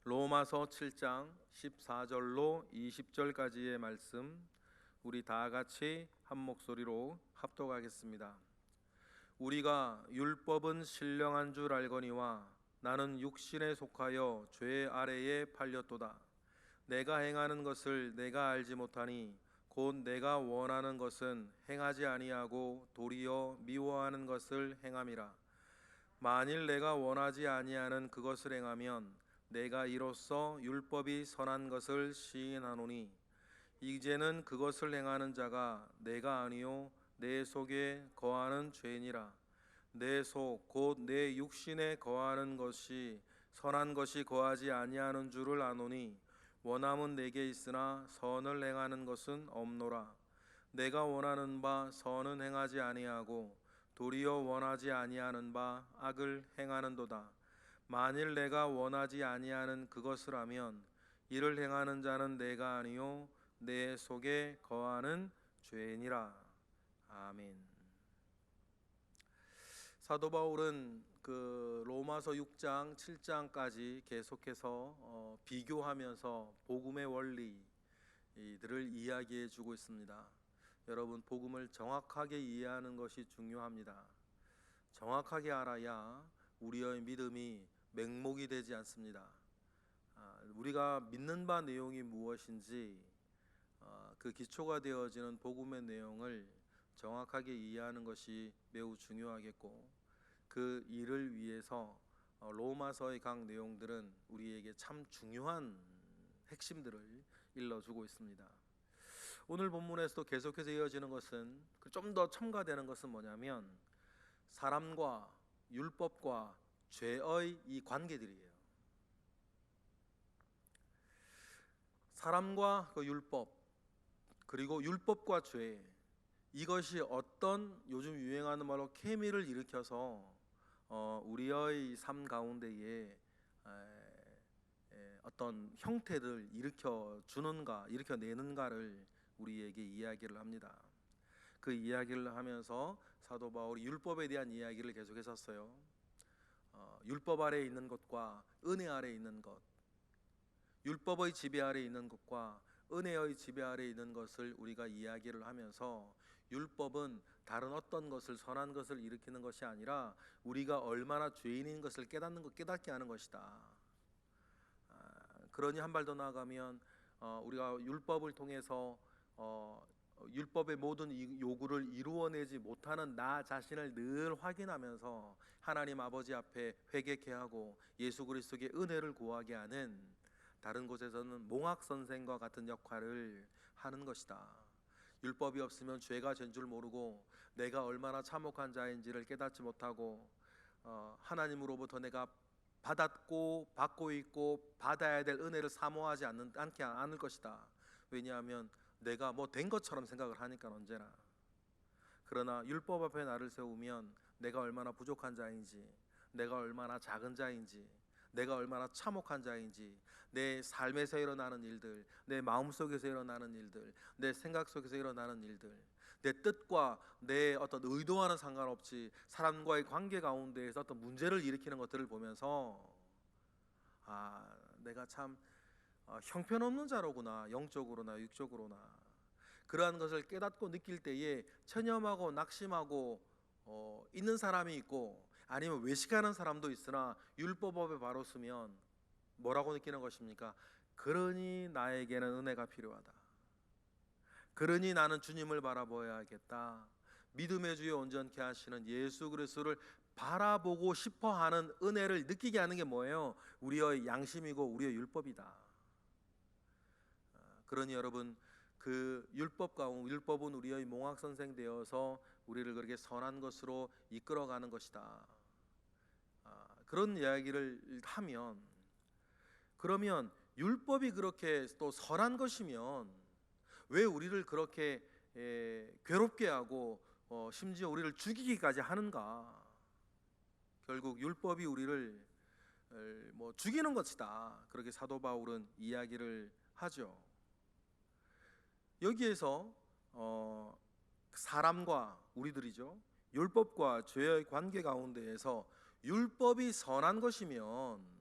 로마서 7장 14절로 20절까지의 말씀, 우리 다 같이 한 목소리로 합독하겠습니다. 우리가 율법은 신령한 줄 알거니와 나는 육신에 속하여 죄 아래에 팔렸도다. 내가 행하는 것을 내가 알지 못하니 곧 내가 원하는 것은 행하지 아니하고 도리어 미워하는 것을 행함이라. 만일 내가 원하지 아니하는 그것을 행하면 내가 이로써 율법이 선한 것을 시인하노니 이제는 그것을 행하는 자가 내가 아니요 내 속에 거하는 죄니라. 내 속 곧 내 육신에 거하는 것이 선한 것이 거하지 아니하는 줄을 아노니 원함은 내게 있으나 선을 행하는 것은 없노라. 내가 원하는 바 선은 행하지 아니하고 도리어 원하지 아니하는 바 악을 행하는도다. 만일 내가 원하지 아니하는 그것을 하면 이를 행하는 자는 내가 아니요 내 속에 거하는 죄니라. 아멘. 사도 바울은 그 로마서 6장 7장까지 계속해서 비교하면서 복음의 원리들을 이야기해 주고 있습니다. 여러분, 복음을 정확하게 이해하는 것이 중요합니다. 정확하게 알아야 우리의 믿음이 맹목이 되지 않습니다. 우리가 믿는 바 내용이 무엇인지 그 기초가 되어지는 복음의 내용을 정확하게 이해하는 것이 매우 중요하겠고, 그 일을 위해서 로마서의 각 내용들은 우리에게 참 중요한 핵심들을 일러주고 있습니다. 오늘 본문에서도 계속해서 이어지는 것은, 좀 더 첨가되는 것은 뭐냐면 사람과 율법과 죄의 이 관계들이에요. 사람과 그 율법, 그리고 율법과 죄, 이것이 어떤 요즘 유행하는 말로 케미를 일으켜서 우리의 삶 가운데에 어떤 형태를 일으켜 주는가, 일으켜 내는가를 우리에게 이야기를 합니다. 그 이야기를 하면서 사도 바울이 율법에 대한 이야기를 계속했었어요. 율법 아래에 있는 것과 은혜 아래에 있는 것, 율법의 지배 아래에 있는 것과 은혜의 지배 아래에 있는 것을 우리가 이야기를 하면서, 율법은 다른 어떤 것을, 선한 것을 일으키는 것이 아니라 우리가 얼마나 죄인인 것을 깨닫게 하는 것이다. 그러니 한 발 더 나아가면 우리가 율법을 통해서 율법의 모든 요구를 이루어내지 못하는 나 자신을 늘 확인하면서 하나님 아버지 앞에 회개케 하고 예수 그리스도의 은혜를 구하게 하는, 다른 곳에서는 몽학 선생과 같은 역할을 하는 것이다. 율법이 없으면 죄가 죄인 줄 모르고 내가 얼마나 참혹한 자인지를 깨닫지 못하고 하나님으로부터 내가 받았고 받고 있고 받아야 될 은혜를 사모하지 않을 것이다. 왜냐하면 내가 뭐 된 것처럼 생각을 하니까 언제나. 그러나 율법 앞에 나를 세우면 내가 얼마나 부족한 자인지, 내가 얼마나 작은 자인지, 내가 얼마나 참혹한 자인지, 내 삶에서 일어나는 일들, 내 마음속에서 일어나는 일들, 내 생각 속에서 일어나는 일들, 내 뜻과 내 어떤 의도와는 상관없이 사람과의 관계 가운데에서 어떤 문제를 일으키는 것들을 보면서 내가 참 형편없는 자로구나, 영적으로나 육적으로나. 그러한 것을 깨닫고 느낄 때에 체념하고 낙심하고 있는 사람이 있고, 아니면 외식하는 사람도 있으나 율법 앞에 바로 서면 뭐라고 느끼는 것입니까? 그러니 나에게는 은혜가 필요하다. 그러니 나는 주님을 바라보아야겠다. 믿음의 주에 온전케 하시는 예수 그리스도를 바라보고 싶어하는 은혜를 느끼게 하는 게 뭐예요? 우리의 양심이고 우리의 율법이다. 그러니 여러분, 그 율법은 우리의 몽학 선생 되어서 우리를 그렇게 선한 것으로 이끌어가는 것이다. 그런 이야기를 하면, 그러면 율법이 그렇게 또 선한 것이면 왜 우리를 그렇게 괴롭게 하고 심지어 우리를 죽이기까지 하는가? 결국 율법이 우리를 죽이는 것이다. 그렇게 사도 바울은 이야기를 하죠. 여기에서 사람과 우리들이죠, 율법과 죄의 관계 가운데에서 율법이 선한 것이면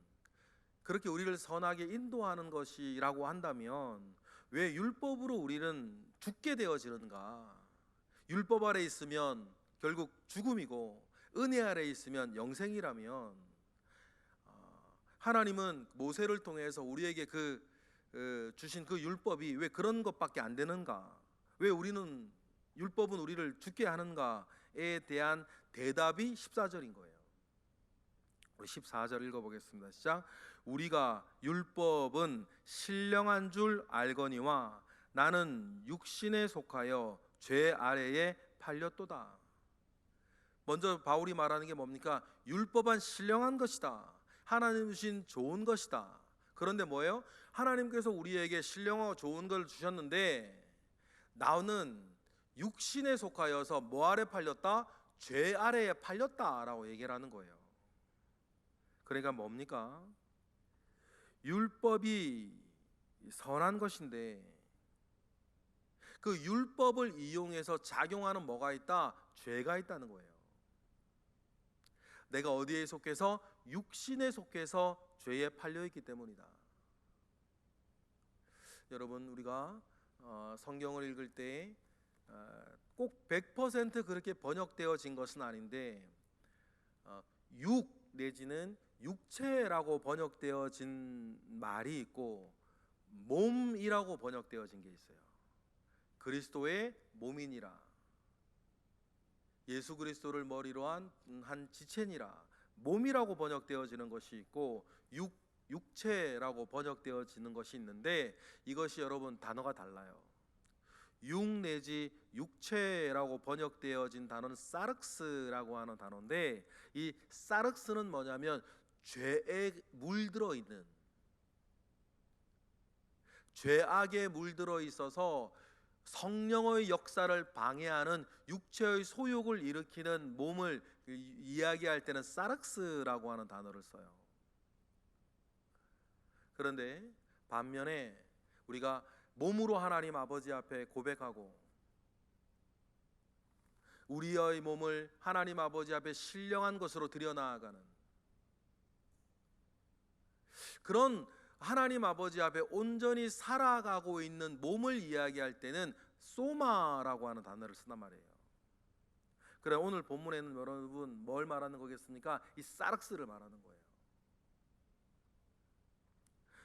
그렇게 우리를 선하게 인도하는 것이라고 한다면 왜 율법으로 우리는 죽게 되어지는가? 율법 아래 있으면 결국 죽음이고 은혜 아래 있으면 영생이라면, 하나님은 모세를 통해서 우리에게 주신 그 율법이 왜 그런 것밖에 안 되는가? 왜 우리는 율법은 우리를 죽게 하는가에 대한 대답이 14절인 거예요. 우리 14절 읽어보겠습니다. 시작. 우리가 율법은 신령한 줄 알거니와 나는 육신에 속하여 죄 아래에 팔렸도다. 먼저 바울이 말하는 게 뭡니까? 율법은 신령한 것이다. 하나님 주신 좋은 것이다. 그런데 뭐예요? 하나님께서 우리에게 신령하고 좋은 걸 주셨는데 나는 육신에 속하여서 뭐 아래 팔렸다? 죄 아래에 팔렸다라고 얘기를 하는 거예요. 그러니까 뭡니까? 율법이 선한 것인데 그 율법을 이용해서 작용하는 뭐가 있다? 죄가 있다는 거예요. 내가 어디에 속해서? 육신에 속해서 죄에 팔려있기 때문이다. 여러분, 우리가 성경을 읽을 때 꼭 100% 그렇게 번역되어진 것은 아닌데 육 내지는 육체라고 번역되어진 말이 있고 몸이라고 번역되어진 게 있어요. 그리스도의 몸이니라, 예수 그리스도를 머리로 한 지체니라, 몸이라고 번역되어지는 것이 있고 육체라고 번역되어지는 것이 있는데 이것이 여러분 단어가 달라요. 육 내지 육체라고 번역되어진 단어는 사륵스라고 하는 단어인데 이 사륵스는 뭐냐면 죄에 물들어 있는, 죄악에 물들어 있어서 성령의 역사를 방해하는 육체의 소욕을 일으키는 몸을 이야기할 때는 사륵스라고 하는 단어를 써요. 그런데 반면에 우리가 몸으로 하나님 아버지 앞에 고백하고 우리의 몸을 하나님 아버지 앞에 신령한 것으로 드려나아가는 그런 하나님 아버지 앞에 온전히 살아가고 있는 몸을 이야기할 때는 소마라고 하는 단어를 쓴단 말이에요. 그래, 오늘 본문에는 여러분 뭘 말하는 거겠습니까? 이 사륵스를 말하는 거예요.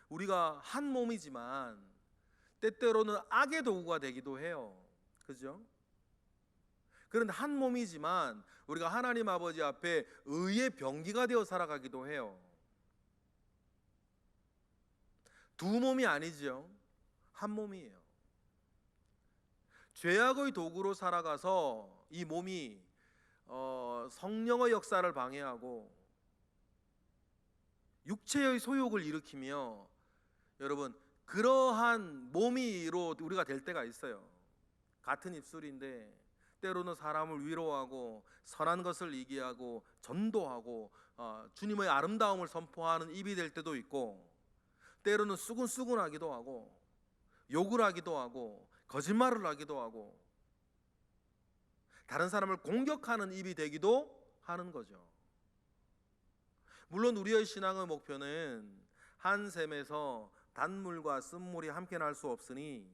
우리가 한 몸이지만 때때로는 악의 도구가 되기도 해요. 그죠? 그런데 한 몸이지만 우리가 하나님 아버지 앞에 의의 병기가 되어 살아가기도 해요. 두 몸이 아니죠. 한 몸이에요. 죄악의 도구로 살아가서 이 몸이 성령의 역사를 방해하고 육체의 소욕을 일으키며 여러분 그러한 몸이로 우리가 될 때가 있어요. 같은 입술인데 때로는 사람을 위로하고 선한 것을 얘기하고 전도하고 주님의 아름다움을 선포하는 입이 될 때도 있고 때로는 수근수근하기도 하고 욕을 하기도 하고 거짓말을 하기도 하고 다른 사람을 공격하는 입이 되기도 하는 거죠. 물론 우리의 신앙의 목표는 한 샘에서 단물과 쓴물이 함께 날 수 없으니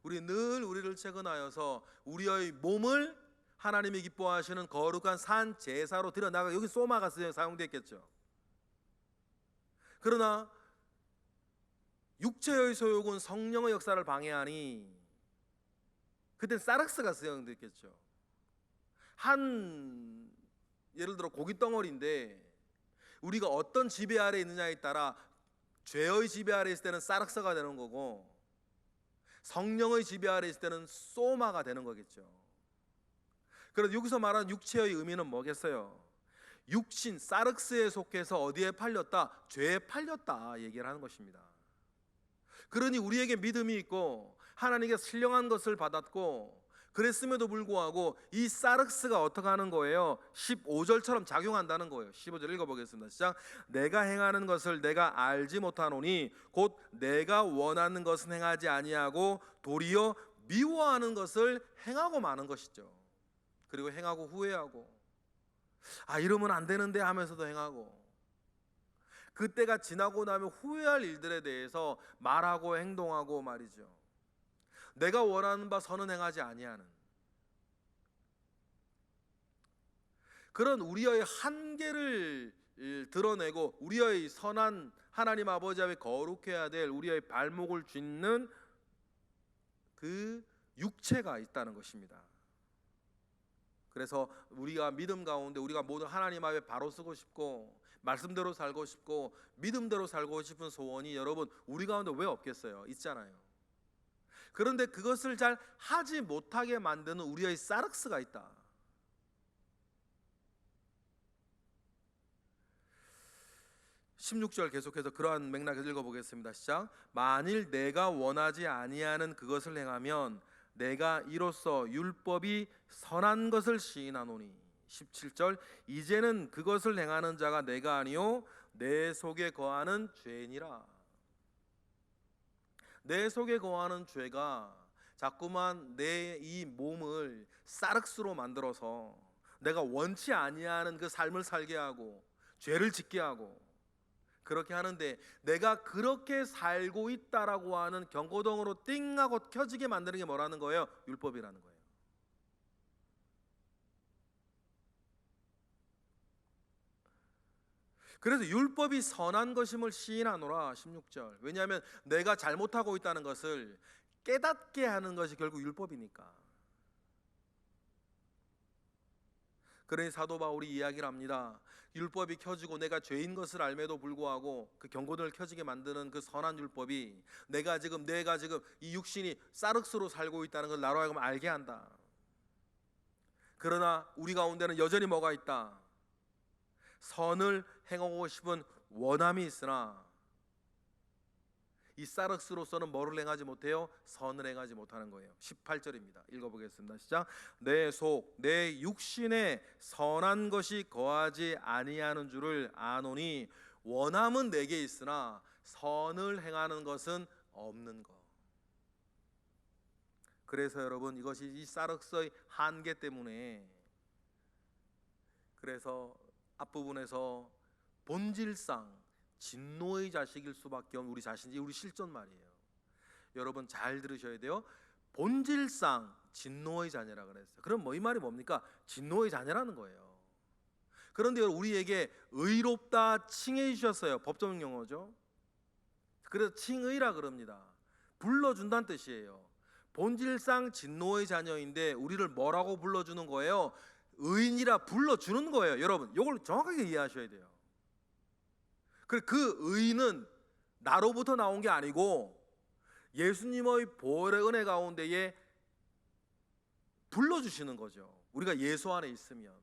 우리 늘 우리를 채근하여서 우리의 몸을 하나님이 기뻐하시는 거룩한 산 제사로 드려나가. 여기 소마가 사용됐겠죠. 그러나 육체의 소욕은 성령의 역사를 방해하니 그때 사륵스가 사용됐겠죠. 예를 들어 고깃 덩어리인데 우리가 어떤 지배 아래 있느냐에 따라 죄의 지배 아래 있을 때는 사륵스가 되는 거고 성령의 지배 아래 있을 때는 소마가 되는 거겠죠. 그래서 여기서 말하는 육체의 의미는 뭐겠어요? 육신 사륵스에 속해서 어디에 팔렸다? 죄에 팔렸다 얘기를 하는 것입니다. 그러니 우리에게 믿음이 있고 하나님께 신령한 것을 받았고 그랬음에도 불구하고 이 사륵스가 어떻게 하는 거예요? 15절처럼 작용한다는 거예요. 15절 읽어보겠습니다. 시작. 내가 행하는 것을 내가 알지 못하노니 곧 내가 원하는 것은 행하지 아니하고 도리어 미워하는 것을 행하고 마는 것이죠. 그리고 행하고 후회하고 이러면 안 되는데 하면서도 행하고 그때가 지나고 나면 후회할 일들에 대해서 말하고 행동하고 말이죠. 내가 원하는 바 선은 행하지 아니하는 그런 우리의 한계를 드러내고 우리의 선한 하나님 아버지 앞에 거룩해야 될 우리의 발목을 쥐는 그 육체가 있다는 것입니다. 그래서 우리가 믿음 가운데 우리가 모두 하나님 앞에 바로 서고 싶고 말씀대로 살고 싶고 믿음대로 살고 싶은 소원이 여러분 우리 가운데 왜 없겠어요? 있잖아요. 그런데 그것을 잘 하지 못하게 만드는 우리의 사르스가 있다. 16절 계속해서 그러한 맥락에서 읽어보겠습니다. 시작. 만일 내가 원하지 아니하는 그것을 행하면 내가 이로써 율법이 선한 것을 시인하노니. 17절. 이제는 그것을 행하는 자가 내가 아니요 내 속에 거하는 죄니라. 내 속에 거하는 죄가 자꾸만 내 이 몸을 사륵스로 만들어서 내가 원치 아니하는 그 삶을 살게 하고 죄를 짓게 하고 그렇게 하는데, 내가 그렇게 살고 있다라고 하는 경고등으로 띵하고 켜지게 만드는 게 뭐라는 거예요? 율법이라는 거예요. 그래서 율법이 선한 것임을 시인하노라. 16절. 왜냐하면 내가 잘못하고 있다는 것을 깨닫게 하는 것이 결국 율법이니까. 그러니 사도 바울이 이야기를 합니다. 율법이 켜지고 내가 죄인 것을 알매도 불구하고 그 경고등을 켜지게 만드는 그 선한 율법이 내가 지금 이 육신이 사륵스로 살고 있다는 걸 나로 하여금 알게 한다. 그러나 우리 가운데는 여전히 뭐가 있다? 선을 행하고 싶은 원함이 있으나 이 사륵스로서는 뭐를 행하지 못해요? 선을 행하지 못하는 거예요. 18절입니다. 읽어보겠습니다. 시작. 내 속, 내 육신에 선한 것이 거하지 아니하는 줄을 아노니 원함은 내게 있으나 선을 행하는 것은 없는 것. 그래서 여러분 이것이 이 사륵스의 한계 때문에, 그래서 앞부분에서 본질상 진노의 자식일 수밖에 없는 우리 자신이 우리 실존 말이에요. 여러분 잘 들으셔야 돼요. 본질상 진노의 자녀라 그랬어요. 그럼 이 말이 뭡니까? 진노의 자녀라는 거예요. 그런데 우리에게 의롭다 칭해 주셨어요. 법적 용어죠. 그래서 칭의라 그럽니다. 불러준다는 뜻이에요. 본질상 진노의 자녀인데 우리를 뭐라고 불러주는 거예요? 의인이라 불러주는 거예요. 여러분 이걸 정확하게 이해하셔야 돼요. 그 의는 나로부터 나온 게 아니고 예수님의 보혈의 은혜 가운데에 불러주시는 거죠. 우리가 예수 안에 있으면.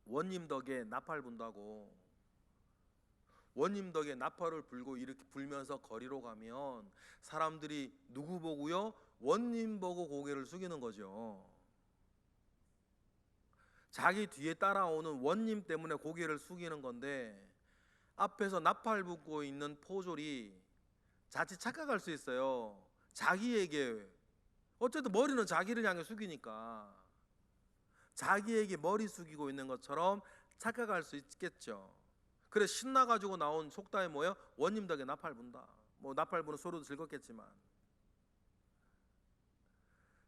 원님 덕에 나팔 분다고, 원님 덕에 나팔을 불고 이렇게 불면서 거리로 가면 사람들이 누구 보고요? 원님 보고 고개를 숙이는 거죠. 자기 뒤에 따라오는 원님 때문에 고개를 숙이는 건데, 앞에서 나팔 불고 있는 포졸이 자칫 착각할 수 있어요. 자기에게, 어쨌든 머리는 자기를 향해 숙이니까 자기에게 머리 숙이고 있는 것처럼 착각할 수 있겠죠. 그래 신나가지고 나온 속담이 뭐예요? 원님 덕에 나팔 분다. 나팔 부는 소리도 즐겁겠지만,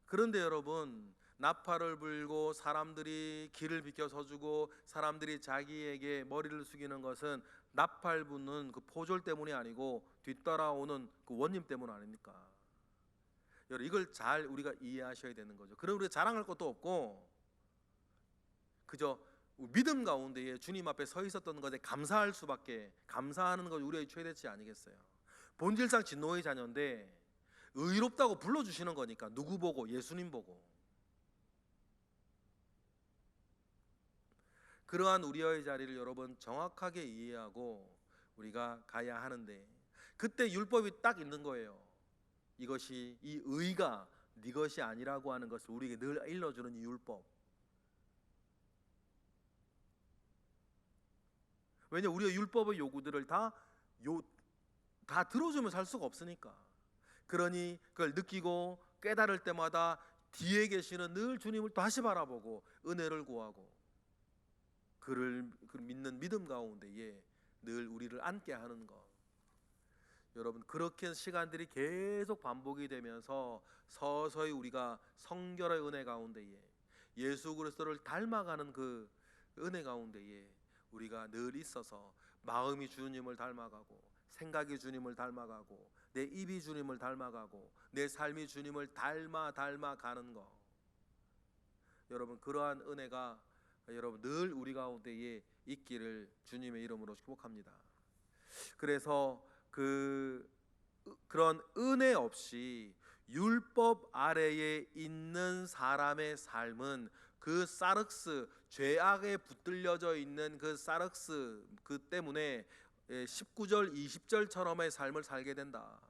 그런데 여러분 나팔을 불고 사람들이 길을 비켜서주고 사람들이 자기에게 머리를 숙이는 것은 나팔 부는 그 포졸 때문이 아니고 뒤따라오는 그 원님 때문 아닙니까? 여러분 이걸 잘 우리가 이해하셔야 되는 거죠. 그럼 우리가 자랑할 것도 없고 그저 믿음 가운데에 주님 앞에 서 있었던 것에 감사할 수밖에, 감사하는 것이 우리의 최대치 아니겠어요? 본질상 진노의 자녀인데 의롭다고 불러주시는 거니까. 누구 보고? 예수님 보고. 그러한 우리의 자리를 여러분 정확하게 이해하고 우리가 가야 하는데, 그때 율법이 딱 있는 거예요. 이것이, 이 의가 네 것이 아니라고 하는 것을 우리에게 늘 일러주는 이 율법. 왜냐, 우리가 율법의 요구들을 다 들어주면 살 수가 없으니까. 그러니 그걸 느끼고 깨달을 때마다 뒤에 계시는 늘 주님을 다시 바라보고 은혜를 구하고 그를 믿는 믿음 가운데에 늘 우리를 안게 하는 것. 여러분, 그렇게 시간들이 계속 반복이 되면서 서서히 우리가 성결의 은혜 가운데에 예수 그리스도를 닮아가는 그 은혜 가운데에 우리가 늘 있어서 마음이 주님을 닮아가고 생각이 주님을 닮아가고 내 입이 주님을 닮아가고 내 삶이 주님을 닮아가는 것. 여러분, 그러한 은혜가 여러분 늘 우리 가운데에 있기를 주님의 이름으로 축복합니다. 그래서 그런 은혜 없이 율법 아래에 있는 사람의 삶은 그 사륵스, 죄악에 붙들려져 있는 그 사륵스 그 때문에 19절 20절처럼의 삶을 살게 된다.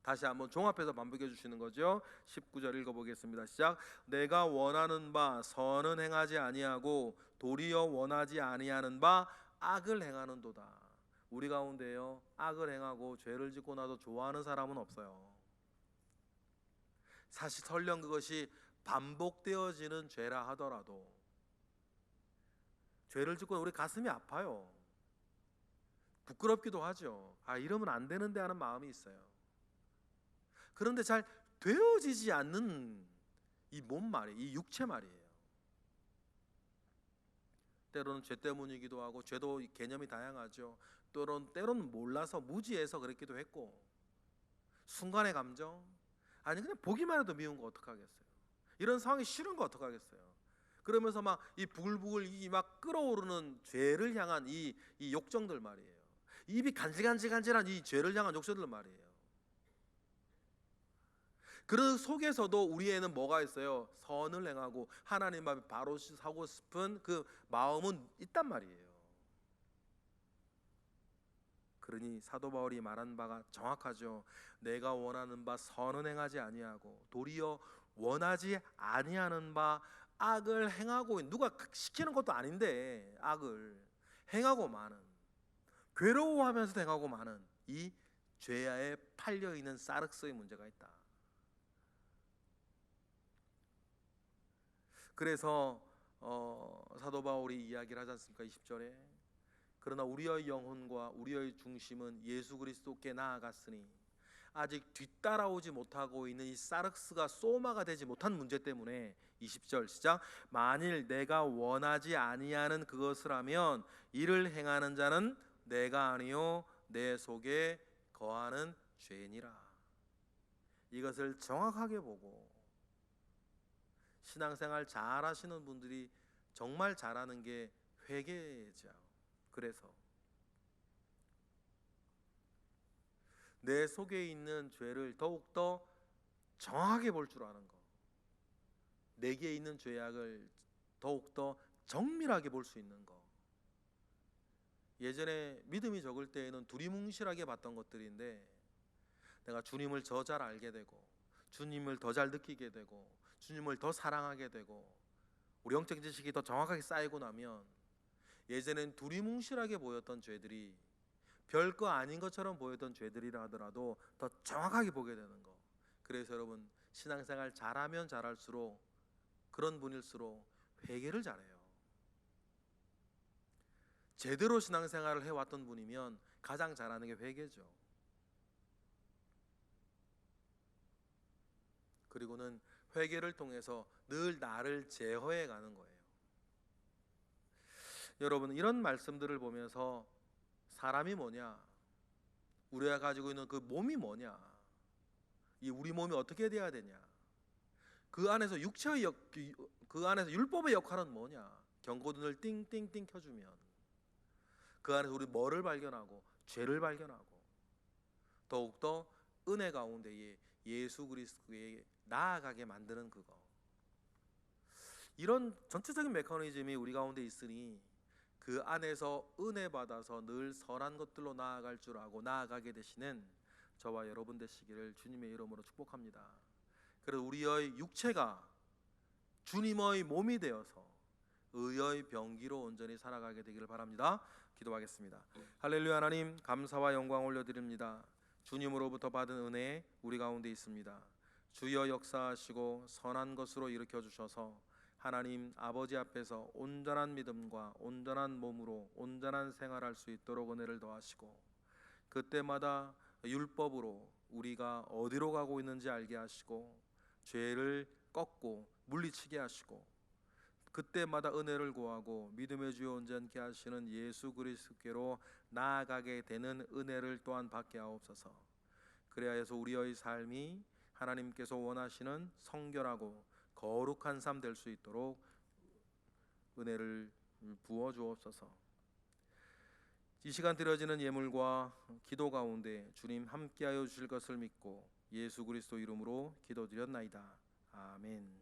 다시 한번 종합해서 반복해 주시는 거죠. 19절 읽어보겠습니다. 시작. 내가 원하는 바 선은 행하지 아니하고 도리어 원하지 아니하는 바 악을 행하는도다. 우리 가운데요, 악을 행하고 죄를 짓고 나서 좋아하는 사람은 없어요. 사실 설령 그것이 반복되어지는 죄라 하더라도 죄를 짓고 우리 가슴이 아파요. 부끄럽기도 하죠. 이러면 안 되는데 하는 마음이 있어요. 그런데 잘 되어지지 않는 이 몸 말이에요. 이 육체 말이에요. 때로는 죄 때문이기도 하고, 죄도 개념이 다양하죠. 때로는 몰라서 무지해서 그랬기도 했고, 순간의 감정, 아니 그냥 보기만 해도 미운 거 어떡하겠어요. 이런 상황이 싫은 거 어떡하겠어요. 그러면서 막 이 부글부글 이 막 끓어오르는 죄를 향한 이 욕정들 말이에요. 입이 간질간질간질한 이 죄를 향한 욕정들 말이에요. 그 속에서도 우리에는 뭐가 있어요? 선을 행하고 하나님 앞에 바로 서고 싶은 그 마음은 있단 말이에요. 그러니 사도 바울이 말한 바가 정확하죠. 내가 원하는 바 선은 행하지 아니하고 도리어 원하지 아니하는 바 악을 행하고, 누가 시키는 것도 아닌데 악을 행하고 마는, 괴로워하면서 행하고 마는 이 죄에 팔려있는 사륵스의 문제가 있다. 그래서 사도 바울이 이야기를 하지 않습니까? 20절에 그러나 우리의 영혼과 우리의 중심은 예수 그리스도께 나아갔으니 아직 뒤따라오지 못하고 있는 이 사륵스가 소마가 되지 못한 문제 때문에 20절 시작. 만일 내가 원하지 아니하는 그것을 하면 이를 행하는 자는 내가 아니요 내 속에 거하는 죄니라. 이것을 정확하게 보고 신앙생활 잘 하시는 분들이 정말 잘하는 게 회개죠. 그래서 내 속에 있는 죄를 더욱더 정확하게 볼 줄 아는 것, 내게 있는 죄악을 더욱더 정밀하게 볼 수 있는 것. 예전에 믿음이 적을 때에는 두리뭉실하게 봤던 것들인데 내가 주님을 더 잘 알게 되고 주님을 더 잘 느끼게 되고 주님을 더 사랑하게 되고 우리 영적 지식이 더 정확하게 쌓이고 나면 예전엔 두리뭉실하게 보였던 죄들이 별거 아닌 것처럼 보였던 죄들이라 하더라도 더 정확하게 보게 되는 거. 그래서 여러분, 신앙생활 잘하면 잘할수록, 그런 분일수록 회개를 잘해요. 제대로 신앙생활을 해왔던 분이면 가장 잘하는 게 회개죠. 그리고는 회개를 통해서 늘 나를 제어해 가는 거예요. 여러분, 이런 말씀들을 보면서 사람이 뭐냐, 우리가 가지고 있는 그 몸이 뭐냐, 이 우리 몸이 어떻게 돼야 되냐, 그 안에서 육체의 그 안에서 율법의 역할은 뭐냐, 경고등을 띵띵띵 켜주면 그 안에서 우리 뭐를 발견하고 죄를 발견하고 더욱더 은혜 가운데에 예수 그리스도에 나아가게 만드는 그거. 이런 전체적인 메커니즘이 우리 가운데 있으니 그 안에서 은혜 받아서 늘 선한 것들로 나아갈 줄 알고 나아가게 되시는 저와 여러분 되시기를 주님의 이름으로 축복합니다. 그래서 우리의 육체가 주님의 몸이 되어서 의의 병기로 온전히 살아가게 되기를 바랍니다. 기도하겠습니다. 할렐루야. 하나님, 감사와 영광 올려드립니다. 주님으로부터 받은 은혜 우리 가운데 있습니다. 주여 역사하시고 선한 것으로 일으켜 주셔서 하나님 아버지 앞에서 온전한 믿음과 온전한 몸으로 온전한 생활할 수 있도록 은혜를 더하시고, 그때마다 율법으로 우리가 어디로 가고 있는지 알게 하시고, 죄를 꺾고 물리치게 하시고, 그때마다 은혜를 구하고 믿음의 주여 온전케 하시는 예수 그리스도께로 나아가게 되는 은혜를 또한 받게 하옵소서. 그래야 해서 우리의 삶이 하나님께서 원하시는 성결하고 거룩한 삶 될 수 있도록 은혜를 부어 주옵소서. 이 시간 드려지는 예물과 기도 가운데 주님 함께하여 주실 것을 믿고 예수 그리스도 이름으로 기도드렸나이다. 아멘.